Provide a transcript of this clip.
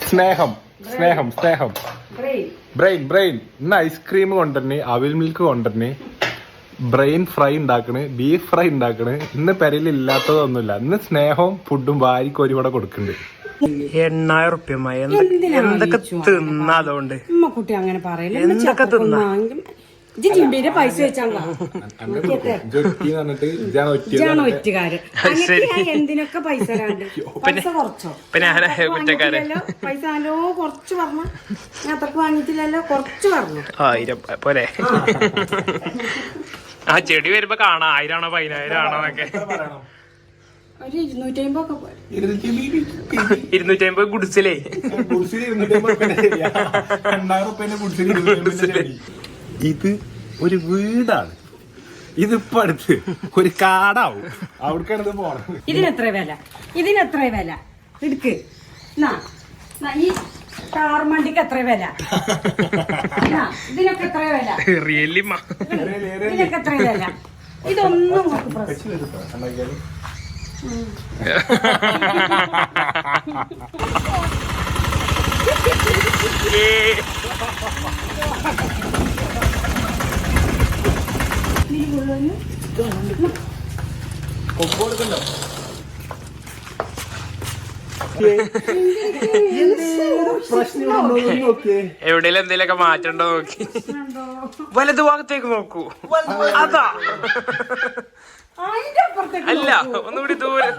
സ്നേഹം സ്നേഹം സ്നേഹം ബ്രെയിൻ ബ്രെയിൻ ഇന്ന് ഐസ്ക്രീം കൊണ്ടുവരണേ അവിൽ മിൽക്ക് കൊണ്ടുവരണേ ബ്രെയിൻ ഫ്രൈ ഉണ്ടാക്കണ് ബീഫ് ഫ്രൈ ഉണ്ടാക്കണ് ഇന്ന് പെരയിൽ ഇല്ലാത്തതൊന്നുമില്ല ഇന്ന് സ്നേഹവും ഫുഡും വാരിക്ക് ഒരുപാട് കൊടുക്കുന്നുണ്ട് 8000 എന്തൊക്കെ തിന്നാ അതുകൊണ്ട് കുട്ടി അങ്ങനെ പറയില്ല എന്തൊക്കെ തിന്നാ ജിമ്മിന്റെ പൈസ വെച്ചാണോ ഒറ്റുകാര് എന്തിനൊക്കെ പൈസ പൈസ കുറച്ചോ പൈസ നല്ലോ കുറച്ച് പറഞ്ഞു ഞാൻ അത്രക്ക് വാങ്ങിയിട്ടില്ലല്ലോ കുറച്ച് പറഞ്ഞു 1000 പോലെ ആ ചെടി വരുമ്പോ കാണാം 1000 ആണോ 10000 ആണോ എന്നൊക്കെ ഒരു 250 250 ഗുഡ്സിലേ ഇത് ഒരു വീടാണ് ഇതിപ്പോ അടുത്ത് ഒരു കാടാവും അവിടേക്കാണ് പോണത് ഇതിനെത്ര വില എടുക്ക് ഈ കാർമണ്ടിക്ക് എത്ര വില ഇതിനൊക്കെ എത്ര വില റിയലി ഇതിനൊക്കെ എത്ര വില ഇതൊന്നും നമുക്ക് പ്രശ്നം എവിടെയെങ്കിലും എന്തെങ്കിലുമൊക്കെ മാറ്റണ്ടോ നോക്കി വലതു ഭാഗത്തേക്ക് നോക്കൂ അതാ അല്ല ഒന്നുകൂടി ദൂരം